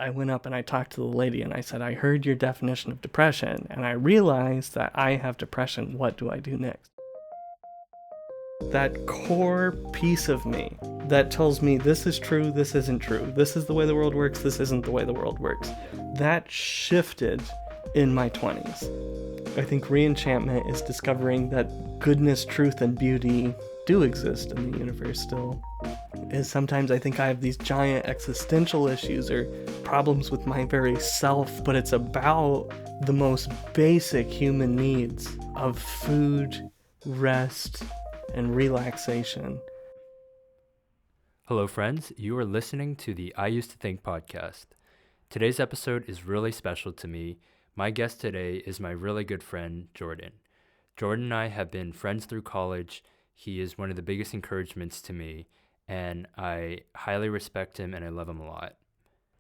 I went up and I talked to the lady and I said, I heard your definition of depression and I realized that I have depression. What do I do next? That core piece of me that tells me this is true, this isn't true, this is the way the world works, this isn't the way the world works, that shifted in my 20s. I think Re-enchantment is discovering that goodness, truth, and beauty do exist in the universe still. Is sometimes I think I have these giant existential issues or problems with my very self, but it's about the most basic human needs of food, rest, and relaxation. Hello friends, you are listening to the I Used to Think podcast. Today's episode is really special to me. My guest today is my really good friend, Jordon. Jordon and I have been friends through college. He is one of the biggest encouragements to me, and I highly respect him and I love him a lot.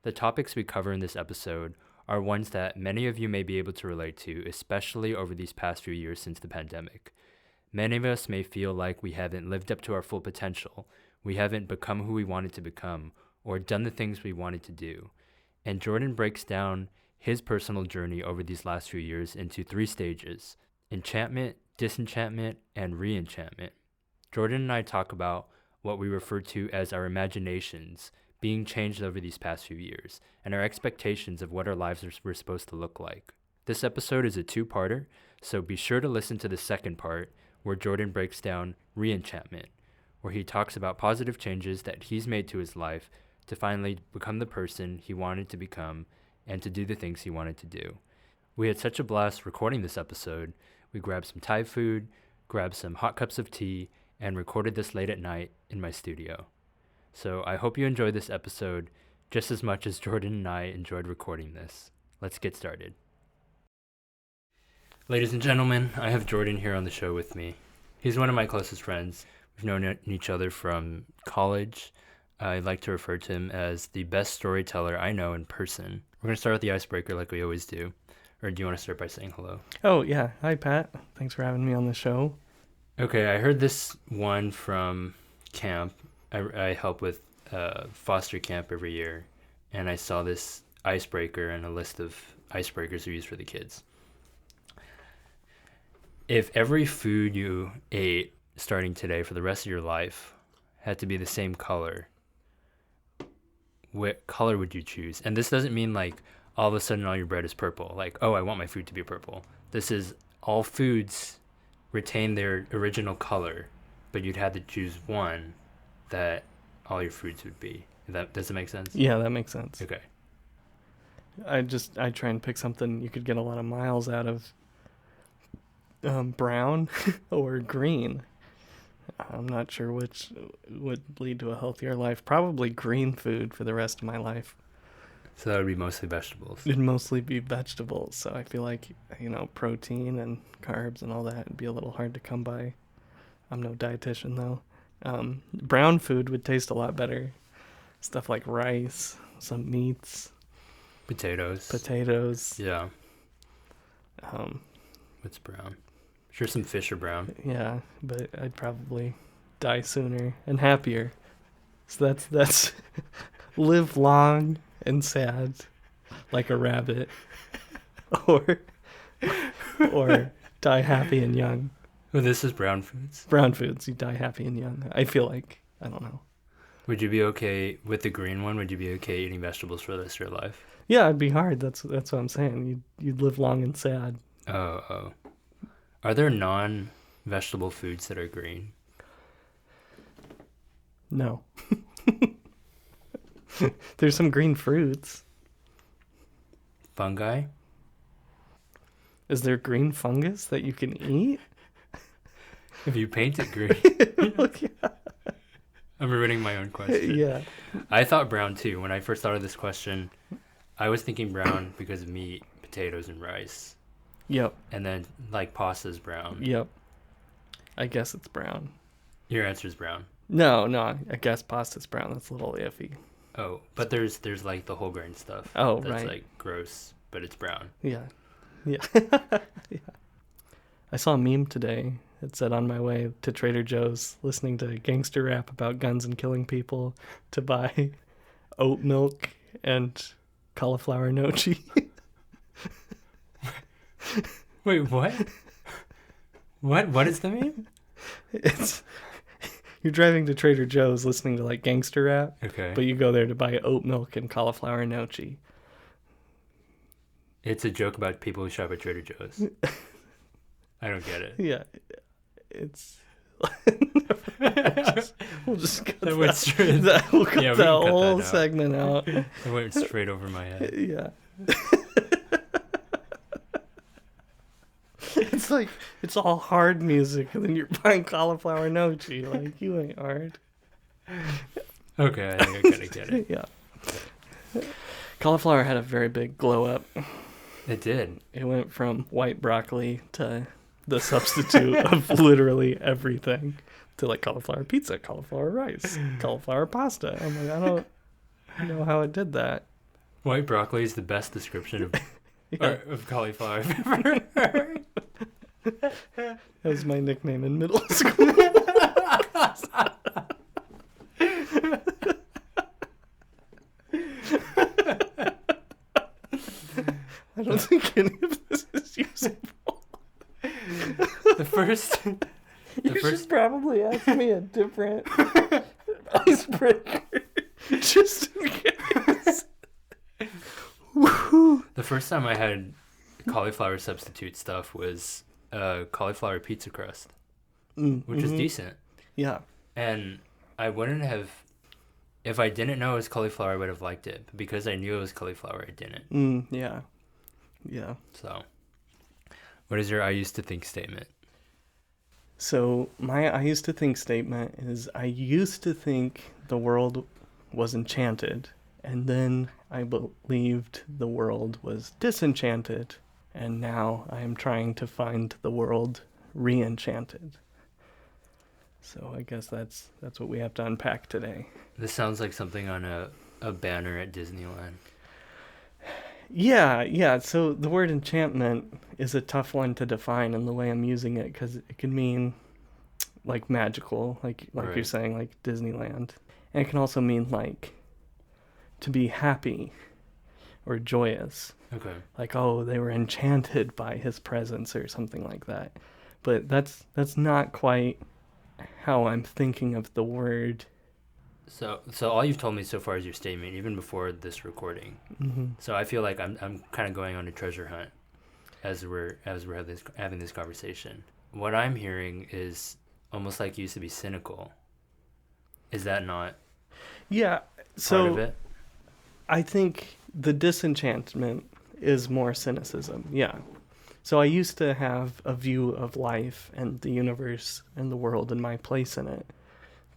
The topics we cover in this episode are ones that many of you may be able to relate to, especially over these past few years since the pandemic. Many of us may feel like we haven't lived up to our full potential, we haven't become who we wanted to become, or done the things we wanted to do. And Jordon breaks down his personal journey over these last few years into 3 stages: enchantment, disenchantment, and re-enchantment. Jordon and I talk about what we refer to as our imaginations being changed over these past few years, and our expectations of what our lives were supposed to look like. This episode is a 2-parter, so be sure to listen to the second part, where Jordon breaks down re-enchantment, where he talks about positive changes that he's made to his life to finally become the person he wanted to become and to do the things he wanted to do. We had such a blast recording this episode. We grabbed some Thai food, grabbed some hot cups of tea, and recorded this late at night in my studio. So I hope you enjoyed this episode just as much as Jordon and I enjoyed recording this. Let's get started. Ladies and gentlemen, I have Jordon here on the show with me. He's one of my closest friends. We've known each other from college. I like to refer to him as the best storyteller I know in person. We're going to start with the icebreaker like we always do. Or do you want to start by saying hello? Oh, yeah. Hi, Pat. Thanks for having me on the show. Okay, I heard this one from camp. I help with foster camp every year, and I saw this icebreaker and a list of icebreakers we use for the kids. If every food you ate starting today for the rest of your life had to be the same color, what color would you choose? And this doesn't mean like all of a sudden all your bread is purple. Like, oh, I want my food to be purple. This is all foods retain their original color, but you'd have to choose one that all your foods would be. Does that make sense? Yeah, that makes sense. Okay. I try and pick something you could get a lot of miles out of. Brown or green. I'm not sure which would lead to a healthier life. Probably green food for the rest of my life. So that would be mostly vegetables. It'd mostly be vegetables. So I feel like, protein and carbs and all that would be a little hard to come by. I'm no dietitian though. Brown food would taste a lot better. Stuff like rice, some meats. Potatoes. Yeah. What's brown? Sure, some fish are brown. Yeah, but I'd probably die sooner and happier. So that's live long and sad like a rabbit, or die happy and young. Well, this is brown foods. Brown foods, you die happy and young. I feel like, I don't know. Would you be okay with the green one? Would you be okay eating vegetables for the rest of your life? Yeah, it'd be hard. That's what I'm saying. You'd live long and sad. Oh. Are there non-vegetable foods that are green? No. There's some green fruits. Fungi? Is there green fungus that you can eat? If you paint it green. Well, yeah. I'm ruining my own question. Yeah. I thought brown too. When I first thought of this question, I was thinking brown because of meat, potatoes, and rice. Yep. And then, like, pasta's brown. Yep. I guess it's brown. Your answer is brown. No, I guess pasta's brown. That's a little iffy. Oh, but there's like the whole grain stuff. Oh, that's right. like gross, but it's brown. Yeah. Yeah. I saw a meme today. It said on my way to Trader Joe's listening to gangster rap about guns and killing people to buy oat milk and cauliflower nochi. Wait, what? What is the meme? It's you're driving to Trader Joe's listening to like gangster rap, Okay. but you go there to buy oat milk and cauliflower nochi. It's a joke about people who shop at Trader Joe's. I don't get it. Yeah, it's. We'll just cut That went straight. we'll cut Yeah, we that can cut whole that out. segment out. It went straight over my head. Yeah. It's like it's all hard music, and then you're buying cauliflower nochi. Like you ain't hard. Okay, I think I kind of get it. Yeah. Cauliflower had a very big glow up. It did. It went from white broccoli to the substitute of literally everything to like cauliflower pizza, cauliflower rice, cauliflower pasta. I'm like, I don't know how it did that. White broccoli is the best description of Yeah. of cauliflower I've ever heard. That was my nickname in middle school. I don't think any of this is useful. The first You should probably ask me a different icebreaker, just in case. Woohoo! the first time I had cauliflower substitute stuff was cauliflower pizza crust, which is decent. Yeah. And I wouldn't have, if I didn't know it was cauliflower, I would have liked it. But because I knew it was cauliflower, I didn't. Yeah. Yeah. So, what is your I used to think statement? So my I used to think statement is I used to think the world was enchanted, and then I believed the world was disenchanted, and now I am trying to find the world re-enchanted. So I guess that's what we have to unpack today. This sounds like something on a banner at Disneyland. Yeah. So the word enchantment is a tough one to define in the way I'm using it, because it can mean like magical, like Right. you're saying, like Disneyland. And it can also mean like to be happy or joyous. Okay. Like, oh, they were enchanted by his presence or something like that. But that's not quite how I'm thinking of the word. So all you've told me so far is your statement, even before this recording. Mm-hmm. So I feel like I'm kind of going on a treasure hunt as we're having this conversation. What I'm hearing is almost like you used to be cynical. Is that not Yeah. part of it? I think the disenchantment is more cynicism. Yeah. So I used to have a view of life and the universe and the world and my place in it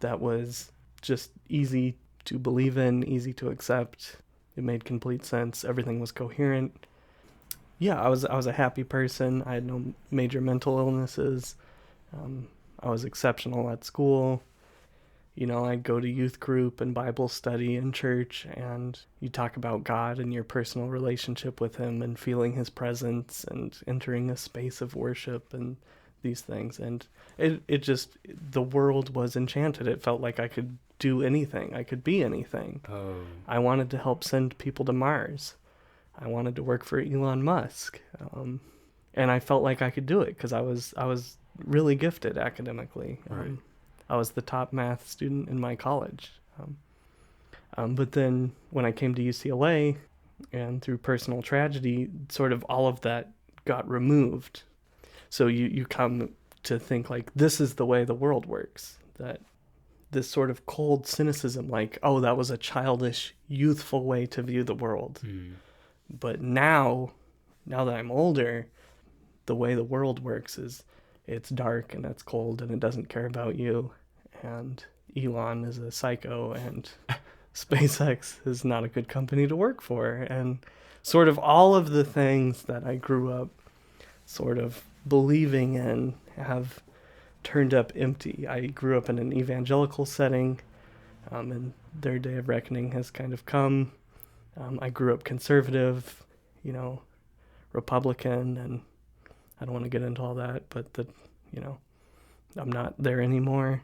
that was just easy to believe in, easy to accept. It made complete sense. Everything was coherent. Yeah, I was a happy person. I had no major mental illnesses. I was exceptional at school. You know, I'd go to youth group and Bible study in church, and you talk about God and your personal relationship with him and feeling his presence and entering a space of worship and these things. And it just, the world was enchanted. It felt like I could do anything. I could be anything. Oh. I wanted to help send people to Mars. I wanted to work for Elon Musk. And I felt like I could do it because I was really gifted academically. Right. I was the top math student in my college. But then when I came to UCLA, and through personal tragedy, sort of all of that got removed. So you come to think like, this is the way the world works. That this sort of cold cynicism, like, oh, that was a childish, youthful way to view the world. But now that I'm older, the way the world works is it's dark and it's cold and it doesn't care about you. And Elon is a psycho and SpaceX is not a good company to work for. And sort of all of the things that I grew up sort of believing in have turned up empty. I grew up in an evangelical setting, and their day of reckoning has kind of come. I grew up conservative, Republican, and I don't want to get into all that, but I'm not there anymore.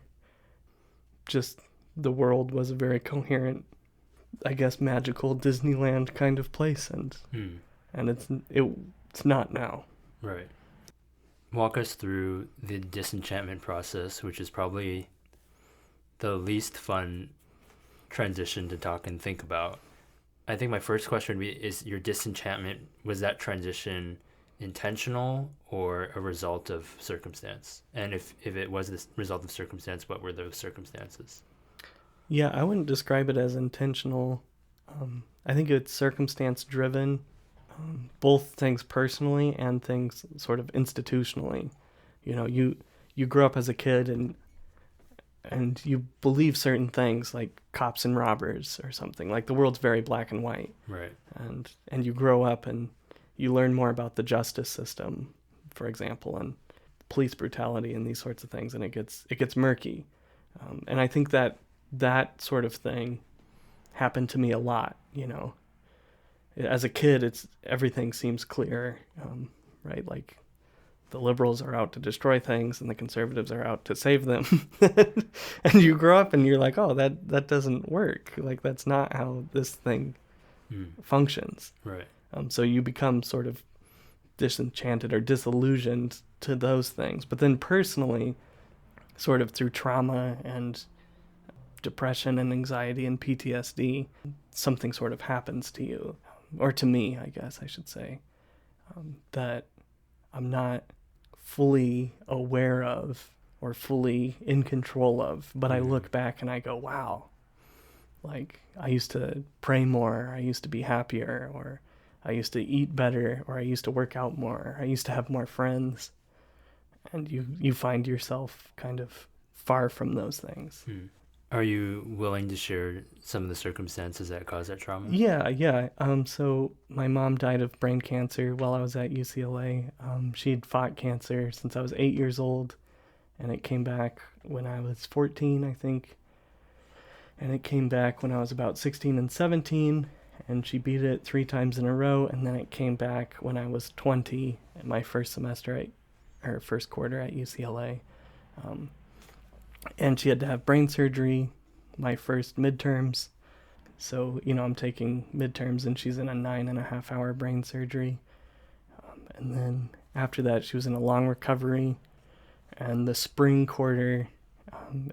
Just the world was a very coherent I guess, magical Disneyland kind of place, and it's not now. Right. Walk us through the disenchantment process, which is probably the least fun transition to talk and think about. I think my first question would be, is your disenchantment, was that transition intentional or a result of circumstance? And if it was the result of circumstance, what were those circumstances? Yeah, I wouldn't describe it as intentional. I think it's circumstance driven, both things personally and things sort of institutionally. You know, you grow up as a kid and you believe certain things like cops and robbers or something. Like the world's very black and white. Right. And you grow up and you learn more about the justice system, for example, and police brutality and these sorts of things, and it gets murky. And I think that sort of thing happened to me a lot, you know. As a kid, everything seems clear, right? Like the liberals are out to destroy things and the conservatives are out to save them. And you grow up and you're like, oh, that doesn't work. Like that's not how this thing functions. Right. So you become sort of disenchanted or disillusioned to those things. But then personally, sort of through trauma and depression and anxiety and PTSD, something sort of happens to you, or to me, I guess I should say, that I'm not fully aware of or fully in control of, but I look back and I go, wow, like I used to pray more, I used to be happier, or I used to eat better, or I used to work out more, I used to have more friends. And you find yourself kind of far from those things. Are you willing to share some of the circumstances that caused that trauma? Yeah. So my mom died of brain cancer while I was at UCLA. She'd fought cancer since I was 8 years old, and it came back when I was 14, I think. And it came back when I was about 16 and 17, and she beat it 3 times in a row, and then it came back when I was 20 in my first quarter at UCLA. And she had to have brain surgery my first midterms. So, you know, I'm taking midterms and she's in a 9.5-hour brain surgery. And then after that, she was in a long recovery. And the spring quarter,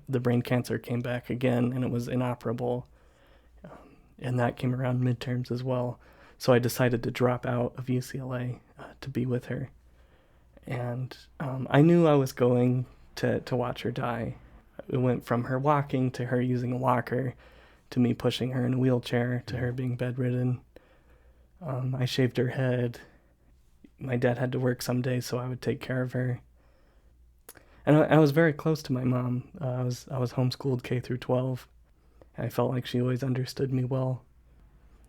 the brain cancer came back again and it was inoperable. And that came around midterms as well. So I decided to drop out of UCLA to be with her. And I knew I was going to watch her die. It went from her walking to her using a walker to me pushing her in a wheelchair to her being bedridden. I shaved her head. My dad had to work some days, so I would take care of her. And I was very close to my mom. I was homeschooled K through 12. I felt like she always understood me well,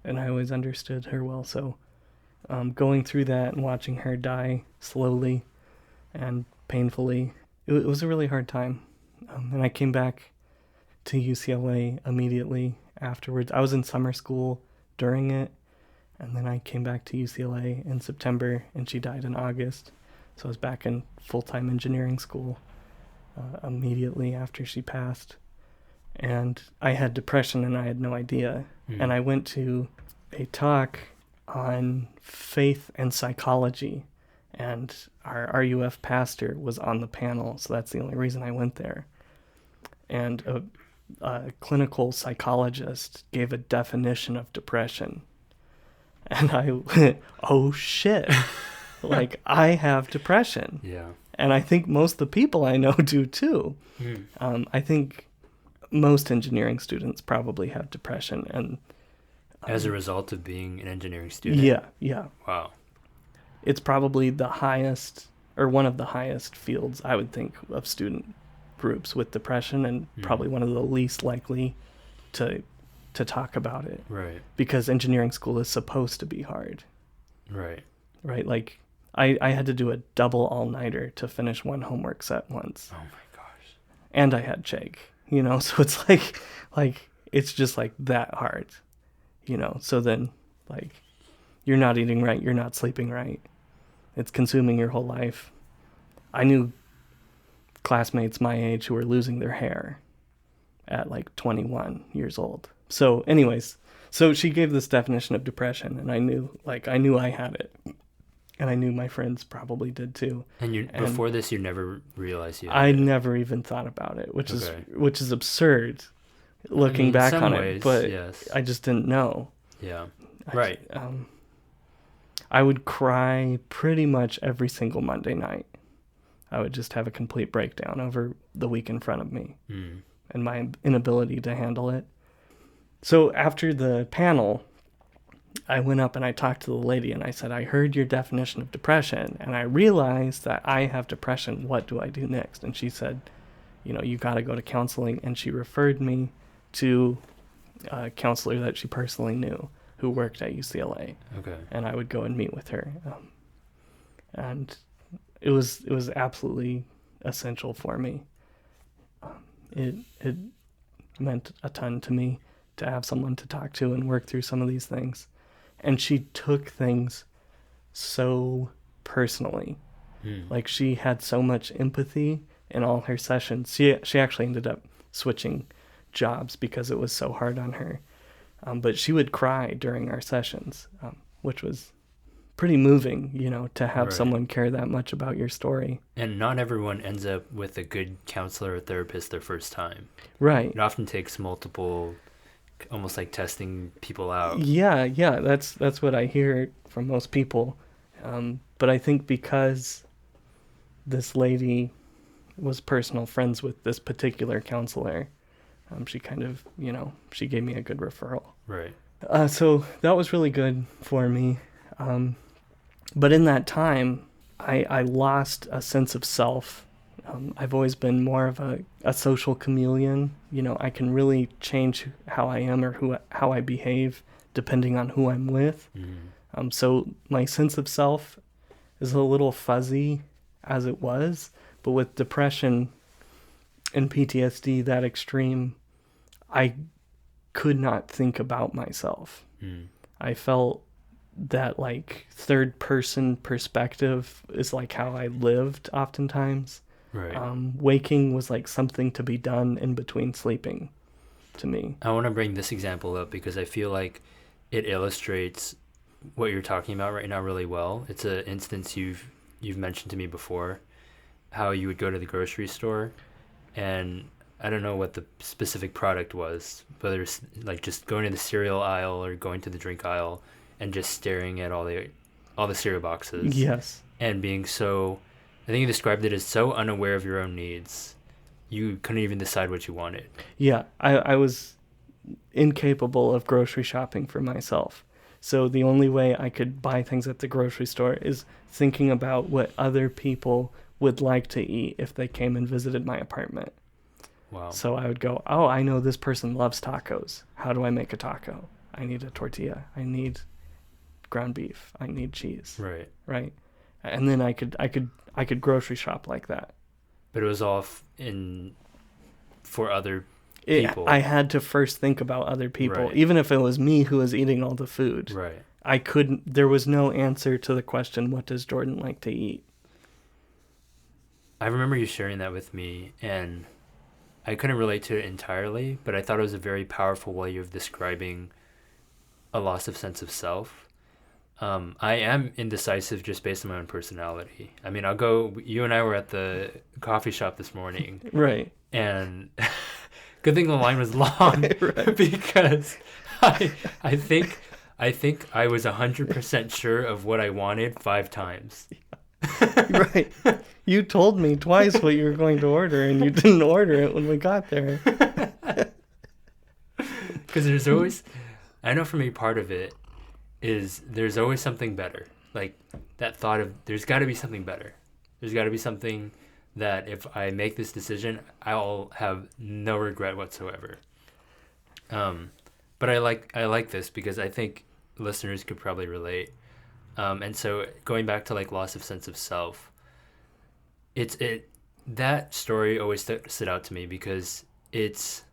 and I always understood her well. So going through that and watching her die slowly and painfully, it was a really hard time. And I came back to UCLA immediately afterwards. I was in summer school during it, and then I came back to UCLA in September, and she died in August. So I was back in full-time engineering school immediately after she passed. And I had depression, and I had no idea. And I went to a talk on faith and psychology, and our RUF pastor was on the panel, so that's the only reason I went there. And a clinical psychologist gave a definition of depression. And I went, oh shit, like I have depression. Yeah. And I think most of the people I know do too. I think most engineering students probably have depression. And as a result of being an engineering student? Yeah. Wow. It's probably the highest, or one of the highest fields, I would think, of student groups with depression, and probably one of the least likely to talk about it. Right. Because engineering school is supposed to be hard. Right. Like, I had to do a double all-nighter to finish one homework set once. Oh my gosh. And I had shake, you know, so it's like it's just like that hard, you know. So then, like, you're not eating right, you're not sleeping right. It's consuming your whole life. I knew classmates my age who were losing their hair at like 21 years old. So anyways, So she gave this definition of depression, and I knew I had it. And I knew my friends probably did too. And before this, you never realized you had I it? never even thought about it, which Okay. is absurd looking back in some on ways, it. But yes. I just didn't know. Yeah. Right. I would cry pretty much every single Monday night. I would just have a complete breakdown over the week in front of me and my inability to handle it. So after the panel, I went up and I talked to the lady and I said, I heard your definition of depression and I realized that I have depression. What do I do next? And she said, you got to go to counseling. And she referred me to a counselor that she personally knew who worked at UCLA. Okay. And I would go and meet with her. And it was absolutely essential for me. It meant a ton to me to have someone to talk to and work through some of these things. And she took things so personally. Like she had so much empathy in all her sessions. She actually ended up switching jobs because it was so hard on her. But she would cry during our sessions, which was pretty moving, to have someone care that much about your story. And not everyone ends up with a good counselor or therapist their first time. Right. It often takes multiple, almost like testing people out. Yeah, that's what I hear from most people. But I think because this lady was personal friends with this particular counselor, she kind of, she gave me a good referral. Right. So that was really good for me. But in that time, I lost a sense of self. I've always been more of a social chameleon. I can really change how I am or how I behave depending on who I'm with. So my sense of self is a little fuzzy as it was. But with depression and PTSD that extreme, I could not think about myself. I felt that like third person perspective is like how I lived oftentimes. Right. Waking was like something to be done in between sleeping to me. I want to bring this example up because I feel like it illustrates what you're talking about right now really well. It's an instance you've mentioned to me before, how you would go to the grocery store and I don't know what the specific product was, whether it's like just going to the cereal aisle or going to the drink aisle and just staring at all the cereal boxes. Yes. And being so, I think you described it as so unaware of your own needs, you couldn't even decide what you wanted. Yeah, I was incapable of grocery shopping for myself. So the only way I could buy things at the grocery store is thinking about what other people would like to eat if they came and visited my apartment. Wow. So I would go, oh, I know this person loves tacos. How do I make a taco? I need a tortilla. I need ground beef. I need cheese. Right. And then I could grocery shop like that. But it was all for other people. I had to first think about other people, Right. even if it was me who was eating all the food. Right. There was no answer to the question, what does Jordon like to eat? I remember you sharing that with me, and I couldn't relate to it entirely, but I thought it was a very powerful way of describing a loss of sense of self. I am indecisive just based on my own personality. I mean, you and I were at the coffee shop this morning. Right. And good thing the line was long Right. because I think I was 100% sure of what I wanted 5 times. Right. You told me twice what you were going to order, and you didn't order it when we got there. Because there's always, I know for me, part of it is there's always something better. Like that thought of there's got to be something better. There's got to be something that if I make this decision, I'll have no regret whatsoever. But I like this because I think listeners could probably relate. And so going back to like loss of sense of self, that story always stood out to me because it's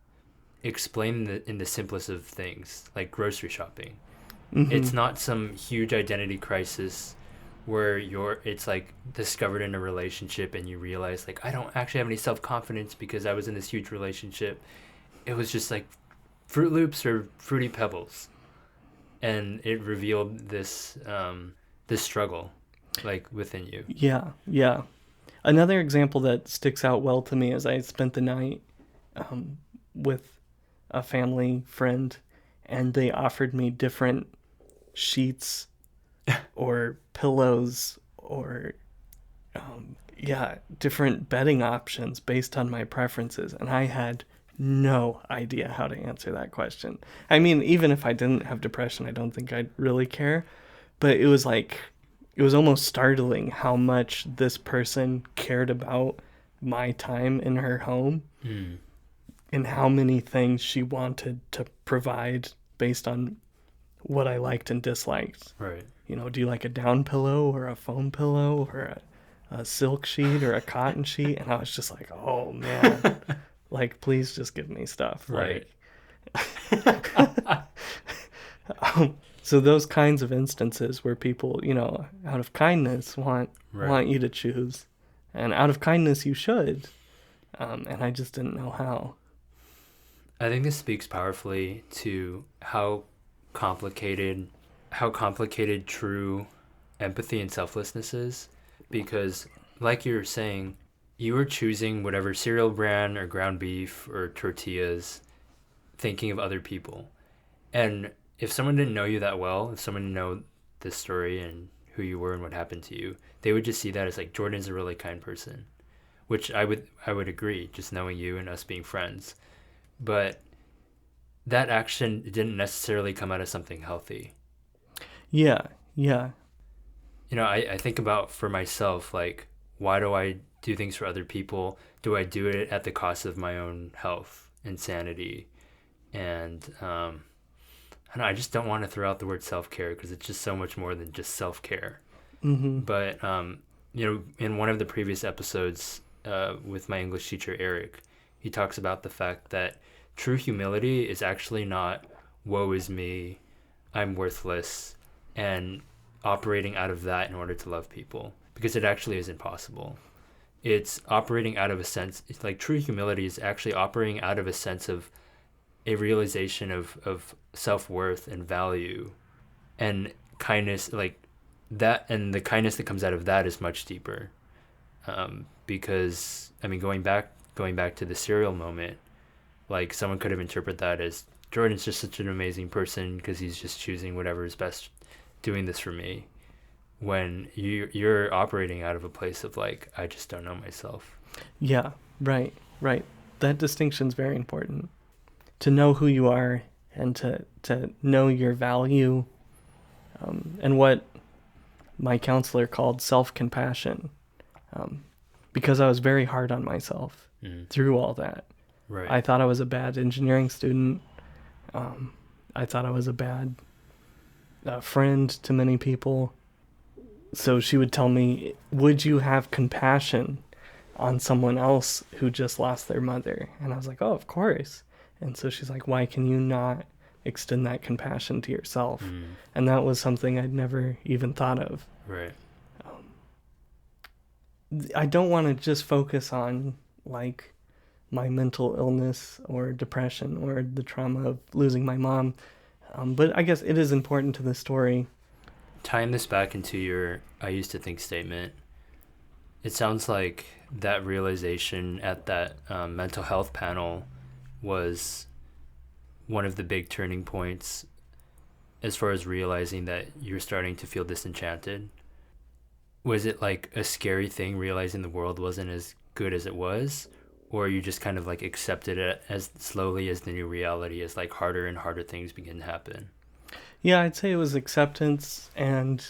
explained in the simplest of things, like grocery shopping. Mm-hmm. It's not some huge identity crisis where it's like discovered in a relationship and you realize like I don't actually have any self-confidence because I was in this huge relationship. It was just like Fruit Loops or Fruity Pebbles. and it revealed this this struggle, like, within you. Yeah. Another example that sticks out well to me is I spent the night with a family friend, and they offered me different sheets or pillows or different bedding options based on my preferences, and I had no idea how to answer that question. I mean, even if I didn't have depression, I don't think I'd really care, but it was almost startling how much this person cared about my time in her home and how many things she wanted to provide based on what I liked and disliked. Right. You know, do you like a down pillow or a foam pillow or a silk sheet or a cotton sheet? And I was just like, oh man, like, please just give me stuff. Right. Like, so those kinds of instances where people, you know, out of kindness want you to choose, and out of kindness you should, and I just didn't know how. I think this speaks powerfully to how complicated true empathy and selflessness is, because, like you were saying, you were choosing whatever cereal brand or ground beef or tortillas thinking of other people. And if someone didn't know you that well, if someone didn't know this story and who you were and what happened to you, they would just see that as like, Jordan's a really kind person, which I would agree, just knowing you and us being friends. But that action didn't necessarily come out of something healthy. Yeah. You know, I think about, for myself, like, why do I do things for other people? Do I do it at the cost of my own health and sanity? And I just don't want to throw out the word self-care, because it's just so much more than just self-care. Mm-hmm. But, you know, in one of the previous episodes with my English teacher, Eric, he talks about the fact that true humility is actually not, woe is me, I'm worthless, and operating out of that in order to love people, because it actually isn't possible. It's operating out of a sense, it's like, true humility is actually operating out of a sense of a realization of self-worth and value, and kindness, like that, and the kindness that comes out of that is much deeper. Because, I mean, going back to the cereal moment, like, someone could have interpreted that as, Jordan's just such an amazing person because he's just choosing whatever is best, doing this for me, when you're operating out of a place of, like, I just don't know myself. Yeah, right. That distinction's very important. To know who you are and to know your value, and what my counselor called self-compassion, because I was very hard on myself through all that. Right. I thought I was a bad engineering student. I thought I was a bad friend to many people. So she would tell me, would you have compassion on someone else who just lost their mother? And I was like, oh, of course. And so she's like, why can you not extend that compassion to yourself? And that was something I'd never even thought of. Right. I don't want to just focus on, like, my mental illness or depression or the trauma of losing my mom. But I guess it is important to the story. Tying this back into your I used to think statement, it sounds like that realization at that mental health panel was one of the big turning points as far as realizing that you're starting to feel disenchanted. Was it like a scary thing, realizing the world wasn't as good as it was? Or you just kind of like accepted it as slowly as the new reality, as like harder and harder things begin to happen? Yeah, I'd say it was acceptance and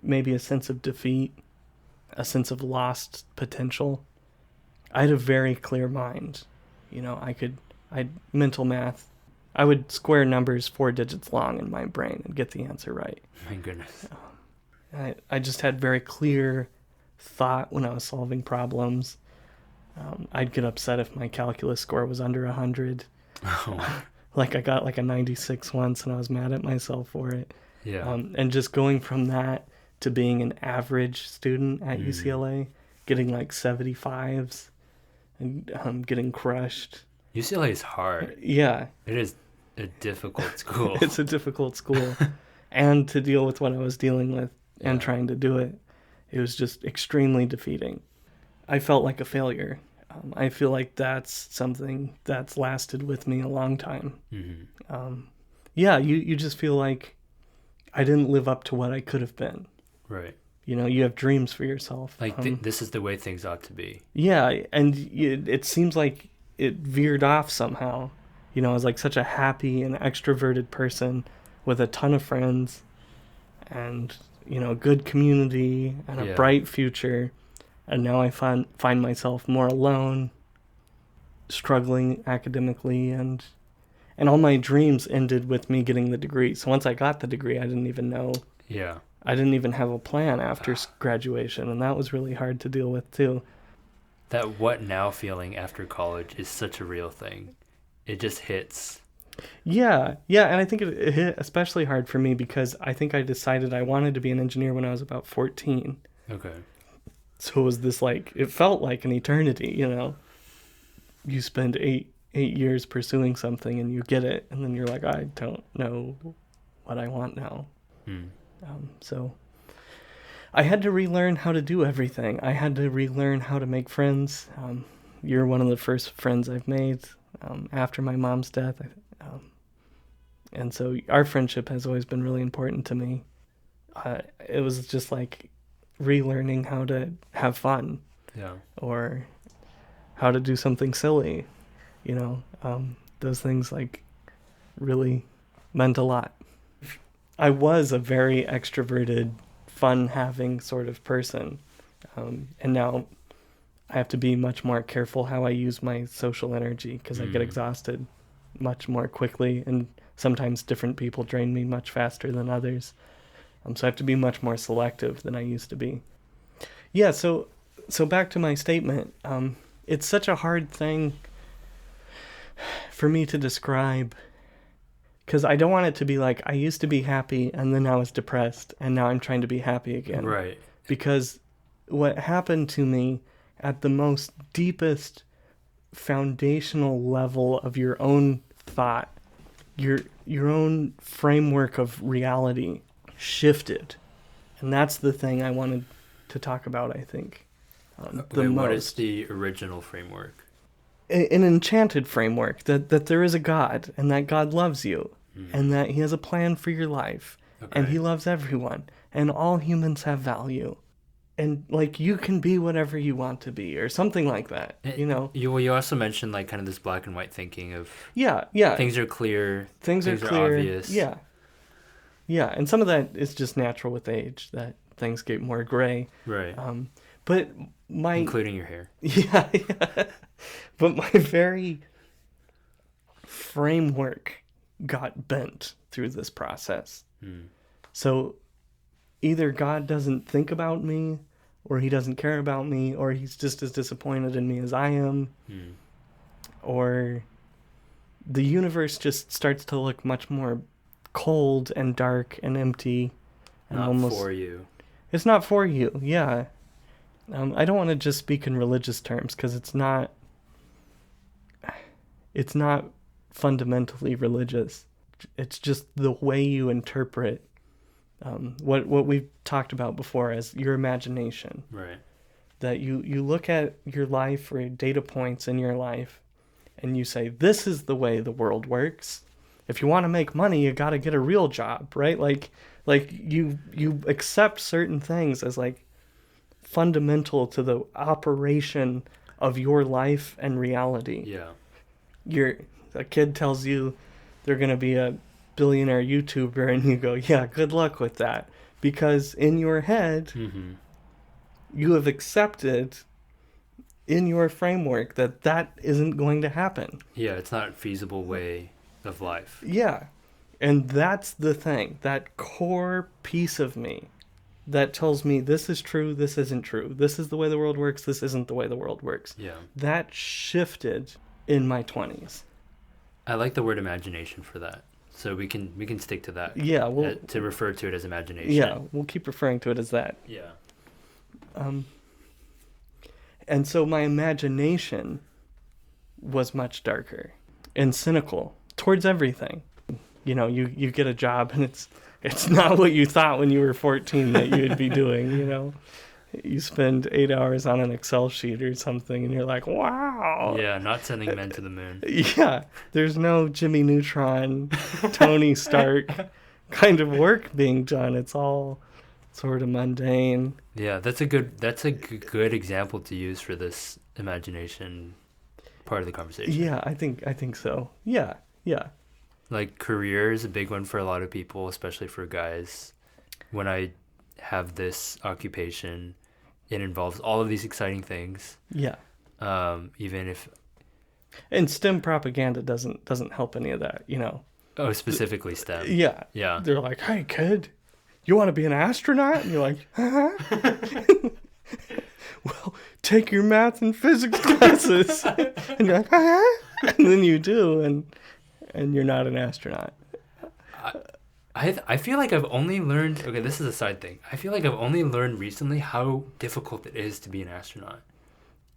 maybe a sense of defeat, a sense of lost potential. I had a very clear mind. You know, I'd mental math. I would square numbers 4 digits long in my brain and get the answer right. My goodness. I just had very clear thought when I was solving problems. I'd get upset if my calculus score was under 100. Oh. Like, I got like a 96 once and I was mad at myself for it. Yeah. And just going from that to being an average student at UCLA, getting like 75s and getting crushed. UCLA is hard. Yeah. It is a difficult school. It's a difficult school. And to deal with what I was dealing with and trying to do it, it was just extremely defeating. I felt like a failure. I feel like that's something that's lasted with me a long time. Mm-hmm. You just feel like I didn't live up to what I could have been. Right. You have dreams for yourself. Like, this is the way things ought to be. Yeah, and it seems like it veered off somehow. I was like such a happy and extroverted person with a ton of friends and, a good community and a bright future. And now I find myself more alone, struggling academically, and all my dreams ended with me getting the degree. So once I got the degree, I didn't even know. Yeah. I didn't even have a plan after graduation, and that was really hard to deal with too. That what now feeling after college is such a real thing. It just hits. Yeah, and I think it hit especially hard for me because I think I decided I wanted to be an engineer when I was about 14. Okay. So it was this it felt like an eternity, You spend eight years pursuing something and you get it, and then you're like, I don't know what I want now. So I had to relearn how to do everything. I had to relearn how to make friends. You're one of the first friends I've made after my mom's death. And so our friendship has always been really important to me. It was just like relearning how to have fun. Yeah. Or how to do something silly. Those things really meant a lot. I was a very extroverted, fun-having sort of person. And now I have to be much more careful how I use my social energy because I get exhausted much more quickly, and sometimes different people drain me much faster than others. So I have to be much more selective than I used to be. Yeah, so back to my statement. It's such a hard thing for me to describe because I don't want it to be like I used to be happy and then I was depressed and now I'm trying to be happy again. Right. Because what happened to me at the most deepest foundational level of your own thought, your own framework of reality shifted. And that's the thing I wanted to talk about, I think. What is the original framework? An enchanted framework that there is a God and that God loves you and that he has a plan for your life and he loves everyone and all humans have value and you can be whatever you want to be or something like that. You also mentioned kind of this black and white thinking of things are clear, things are clear, obvious. And some of that is just natural with age that things get more gray, right? But including your hair. Yeah. But my very framework got bent through this process. So either God doesn't think about me, or he doesn't care about me, or he's just as disappointed in me as I am, or the universe just starts to look much more cold and dark and empty. And not for you. It's not for you, yeah. I don't want to just speak in religious terms because it's not fundamentally religious. It's just the way you interpret what we've talked about before as your imagination. Right. That you look at your life or data points in your life and you say, this is the way the world works. If you want to make money, you got to get a real job, right? You accept certain things as fundamental to the operation of your life and reality. Yeah. A kid tells you they're going to be a billionaire YouTuber and you go, yeah, good luck with that. Because in your head, you have accepted in your framework that isn't going to happen. Yeah, it's not a feasible way of life. Yeah. And that's the thing, that core piece of me that tells me this is true, this isn't true. This is the way the world works, this isn't the way the world works. Yeah. That shifted in my 20s. I like the word imagination for that. So we can stick to that. Yeah, to refer to it as imagination. Yeah, we'll keep referring to it as that. Yeah. And so my imagination was much darker and cynical towards everything. You get a job and it's not what you thought when you were 14 that you'd be doing. You spend 8 hours on an Excel sheet or something and you're like, wow. Yeah, not sending men to the moon. Yeah, there's no Jimmy Neutron, Tony Stark kind of work being done. It's all sort of mundane. Yeah, that's a good example to use for this imagination part of the conversation. Yeah, I think so. Yeah. Like career is a big one for a lot of people, especially for guys. When I have this occupation, it involves all of these exciting things. Yeah. Even if... And STEM propaganda doesn't help any of that, Oh, specifically STEM. Yeah. Yeah. They're like, hey, kid, you want to be an astronaut? And you're like, huh? Well, take your math and physics classes. And you're like, huh? And then you do, and you're not an astronaut. I feel like I've only learned... Okay, this is a side thing. I feel like I've only learned recently how difficult it is to be an astronaut.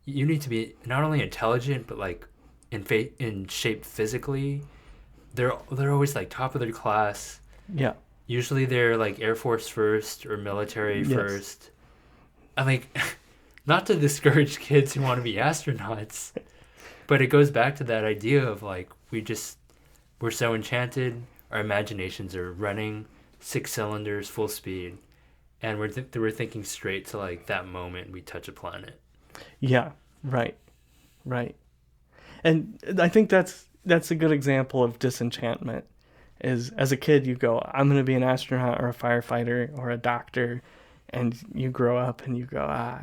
You need to be not only intelligent, but like in shape physically. They're always like top of their class. Yeah. Usually they're like Air Force first or military first. I like, not to discourage kids who want to be astronauts, but it goes back to that idea of like, we're so enchanted. Our imaginations are running 6 cylinders, full speed, and we're thinking straight to like that moment we touch a planet. Yeah, right. And I think that's a good example of disenchantment. Is as a kid you go, I'm going to be an astronaut or a firefighter or a doctor, and you grow up and you go,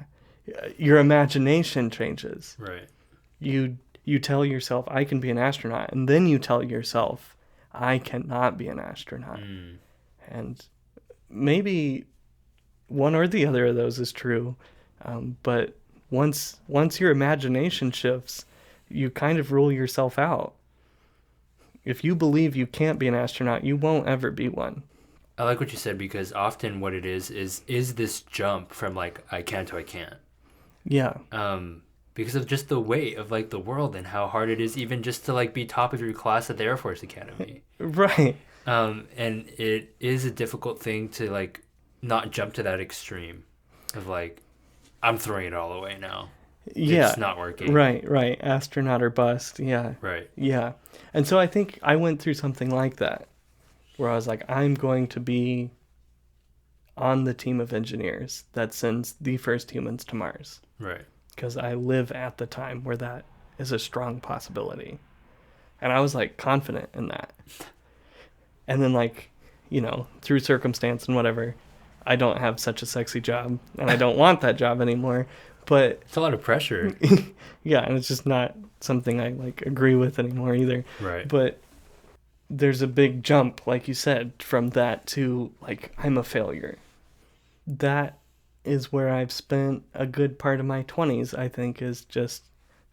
your imagination changes. Right. You tell yourself, I can be an astronaut, and then you tell yourself, I cannot be an astronaut. And maybe one or the other of those is true, but once your imagination shifts, you kind of rule yourself out. If you believe you can't be an astronaut, you won't ever be one. I like what you said, because often what it is this jump from like I can to I can't. Yeah. Because of just the weight of like the world and how hard it is even just to like be top of your class at the Air Force Academy. Right. And it is a difficult thing to like not jump to that extreme of like, I'm throwing it all away now. Yeah. It's not working. Right. Astronaut or bust. Yeah. Right. Yeah. And so I think I went through something like that, where I was like, I'm going to be on the team of engineers that sends the first humans to Mars. Right. Because I live at the time where that is a strong possibility. And I was like confident in that. And then like, through circumstance and whatever, I don't have such a sexy job and I don't want that job anymore. But it's a lot of pressure. Yeah, and it's just not something I like agree with anymore either. Right. But there's a big jump, like you said, from that to like I'm a failure. That is where I've spent a good part of my 20s, I think, is just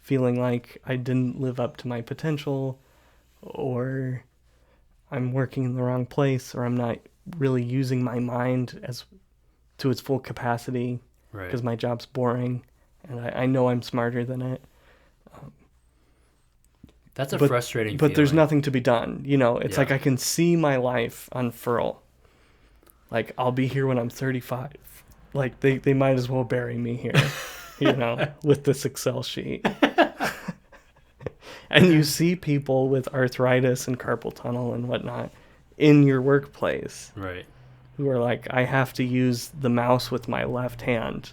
feeling like I didn't live up to my potential, or I'm working in the wrong place, or I'm not really using my mind to its full capacity. Right. Because my job's boring, and I know I'm smarter than it. That's a frustrating But feeling. there's nothing to be done. It's like I can see my life unfurl. Like, I'll be here when I'm 35. Like, they might as well bury me here, with this Excel sheet. And you see people with arthritis and carpal tunnel and whatnot in your workplace. Right. Who are like, I have to use the mouse with my left hand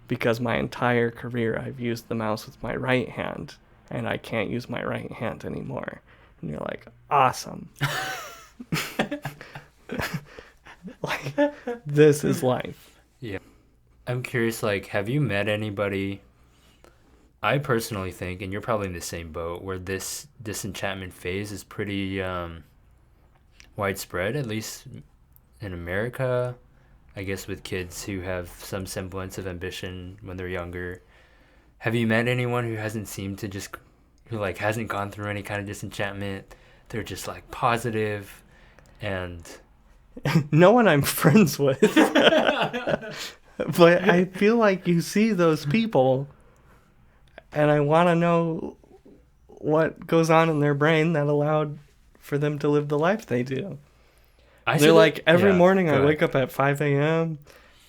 because my entire career I've used the mouse with my right hand and I can't use my right hand anymore. And you're like, awesome. Like, this is life. Yeah. I'm curious, like, have you met anybody, I personally think, and you're probably in the same boat, where this disenchantment phase is pretty widespread, at least in America, I guess, with kids who have some semblance of ambition when they're younger. Have you met anyone who hasn't gone through any kind of disenchantment? They're just like positive and... No one I'm friends with. But I feel like you see those people and I want to know what goes on in their brain that allowed for them to live the life they do. I They're see like, every yeah, morning go I ahead. wake up at 5 a.m.,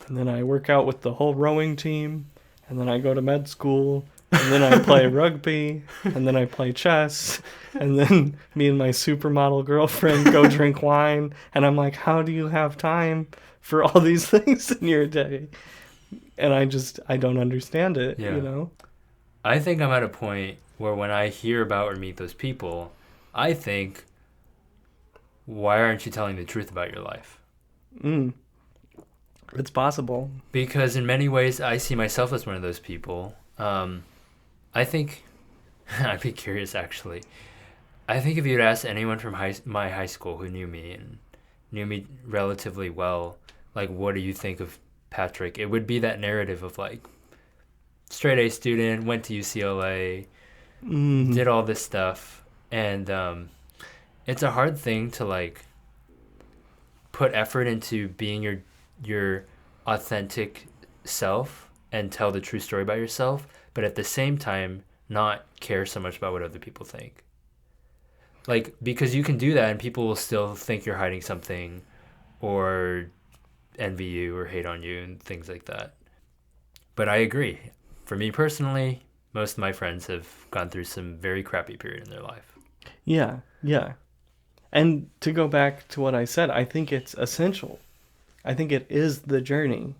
and then I work out with the whole rowing team, and then I go to med school, and then I play rugby, and then I play chess, and then me and my supermodel girlfriend go drink wine, and I'm like, how do you have time for all these things in your day? And I don't understand it, Yeah. you know? I think I'm at a point where when I hear about or meet those people, I think, why aren't you telling the truth about your life? It's possible. Because in many ways, I see myself as one of those people. I think, I'd be curious actually. I think if you'd asked anyone from my high school who knew me and knew me relatively well, like, what do you think of Patrick? It would be that narrative of like, straight A student, went to UCLA, did all this stuff. And it's a hard thing to like put effort into being your authentic self and tell the true story about yourself, but at the same time not care so much about what other people think. Like, because you can do that and people will still think you're hiding something or envy you or hate on you and things like that. But I agree. For me personally, most of my friends have gone through some very crappy period in their life. Yeah, yeah. And to go back to what I said, I think it's essential. I think it is the journey.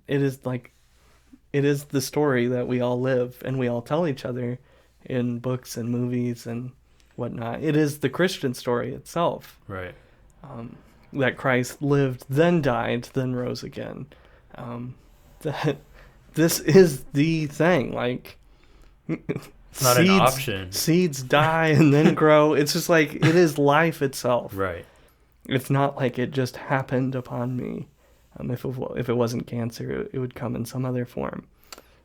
It is the story that we all live and we all tell each other in books and movies and whatnot. It is the Christian story itself. Right. That Christ lived, then died, then rose again. That this is the thing. Like, It's not an option. Seeds die and then grow. It's just like, it is life itself. Right. It's not like it just happened upon me. If it wasn't cancer, it would come in some other form.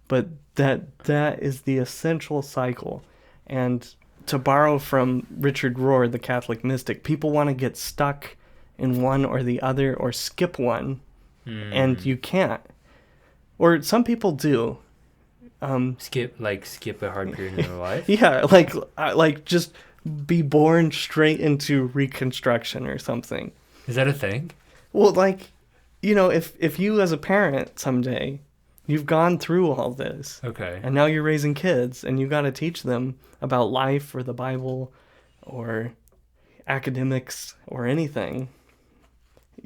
But that is the essential cycle. And to borrow from Richard Rohr, the Catholic mystic, people want to get stuck in one or the other or skip one, and you can't. Or some people do. Skip a hard period in their life? Yeah, like just be born straight into Reconstruction or something. Is that a thing? Well, like, you know, if you as a parent someday, you've gone through all this. Okay. And now you're raising kids and you got to teach them about life or the Bible or academics or anything.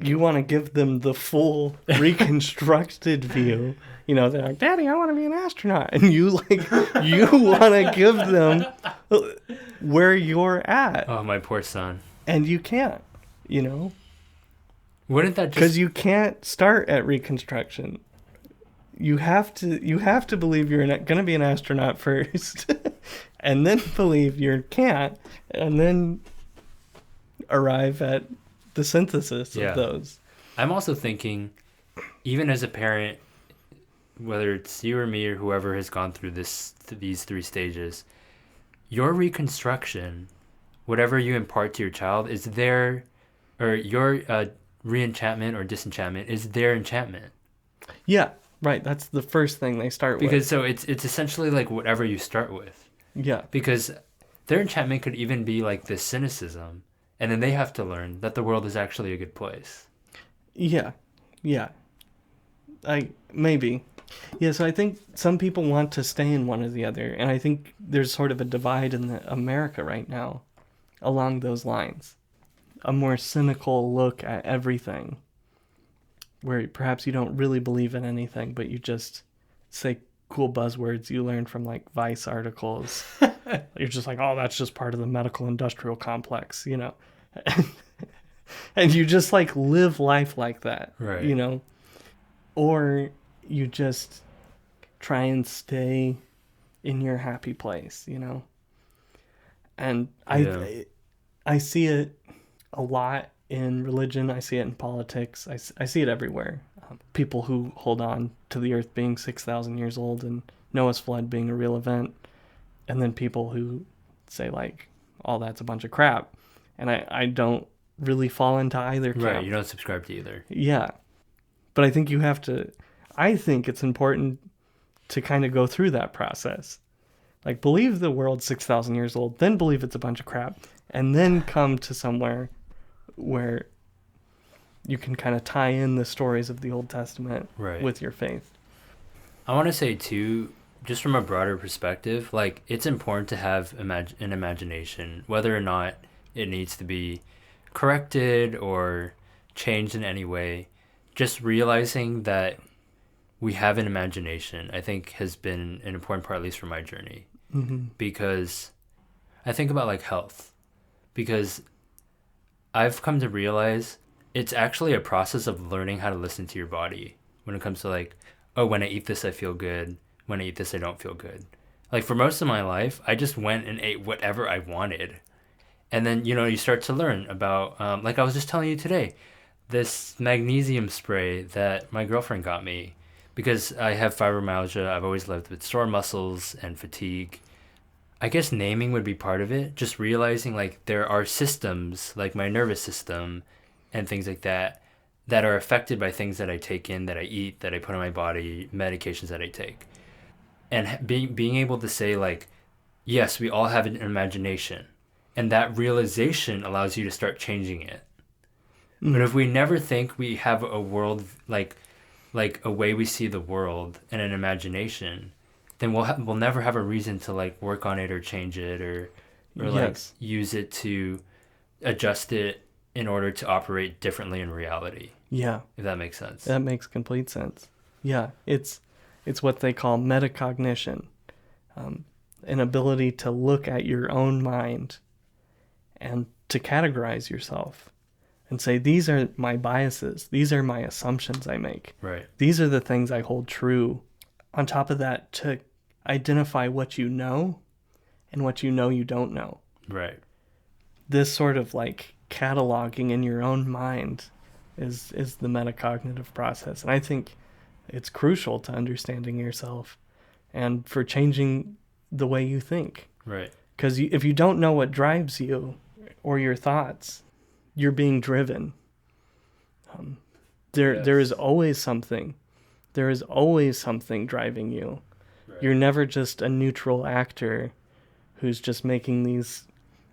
You want to give them the full reconstructed view. You know, they're like, Daddy, I want to be an astronaut. And you want to give them where you're at. Oh, my poor son. And you can't, you know. Wouldn't that just... Because you can't start at Reconstruction. You have to believe you're going to be an astronaut first. And then believe you can't. And then arrive at the synthesis of those. I'm also thinking, even as a parent, whether it's you or me or whoever has gone through these three stages, your reconstruction, whatever you impart to your child, is their, or your re-enchantment or disenchantment is their enchantment. Yeah, right. That's the first thing they start with. Because so it's essentially like whatever you start with. Yeah. Because their enchantment could even be like this cynicism, and then they have to learn that the world is actually a good place. Yeah. Yeah. Maybe. Yeah, so I think some people want to stay in one or the other, and I think there's sort of a divide in America right now along those lines. A more cynical look at everything, where perhaps you don't really believe in anything, but you just say cool buzzwords you learn from like Vice articles. You're just like, oh, that's just part of the medical industrial complex, you know. And you just like live life like that, right? You know, or you just try and stay in your happy place, you know. And I see it a lot in religion. I see it in politics. I see it everywhere. People who hold on to the earth being 6,000 years old and Noah's flood being a real event, and then people who say like, all that's a bunch of crap. And I don't really fall into either camp. Right, you don't subscribe to either. Yeah. But I think I think it's important to kind of go through that process. Like, believe the world's 6,000 years old, then believe it's a bunch of crap, and then come to somewhere where you can kind of tie in the stories of the Old Testament Right. with your faith. I want to say too, just from a broader perspective, like it's important to have an imagination, whether or not it needs to be corrected or changed in any way. Just realizing that we have an imagination, I think, has been an important part, at least for my journey, because I think about like health, because I've come to realize it's actually a process of learning how to listen to your body when it comes to like, oh, when I eat this, I feel good. When I eat this, I don't feel good. Like for most of my life, I just went and ate whatever I wanted. And then, you start to learn about, like I was just telling you today, this magnesium spray that my girlfriend got me because I have fibromyalgia. I've always lived with sore muscles and fatigue. I guess naming would be part of it. Just realizing like there are systems like my nervous system and things like that that are affected by things that I take in, that I eat, that I put in my body, medications that I take. And being able to say like, yes, we all have an imagination. And that realization allows you to start changing it. But if we never think we have a world, like a way we see the world and an imagination, then we'll never have a reason to like work on it or change it or like use it to adjust it in order to operate differently in reality. Yeah. If that makes sense. That makes complete sense. Yeah. It's what they call metacognition, an ability to look at your own mind and to categorize yourself and say, these are my biases. These are my assumptions I make. Right. These are the things I hold true. On top of that, to identify what you know and what you know you don't know. Right. This sort of like cataloging in your own mind is the metacognitive process. And I think it's crucial to understanding yourself and for changing the way you think. Right. Because if you don't know what drives you or your thoughts, you're being driven. There is always something. There is always something driving you. Right. You're never just a neutral actor who's just making these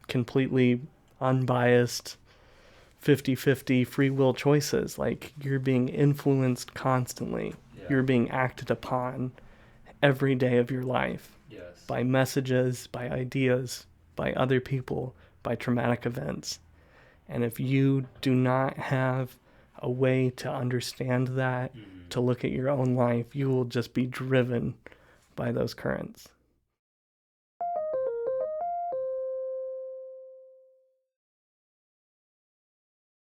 completely unbiased 50-50 free will choices. Like, you're being influenced constantly. Yeah. You're being acted upon every day of your life. Yes. By messages, by ideas, by other people, by traumatic events. And if you do not have a way to understand that, to look at your own life, you will just be driven by those currents.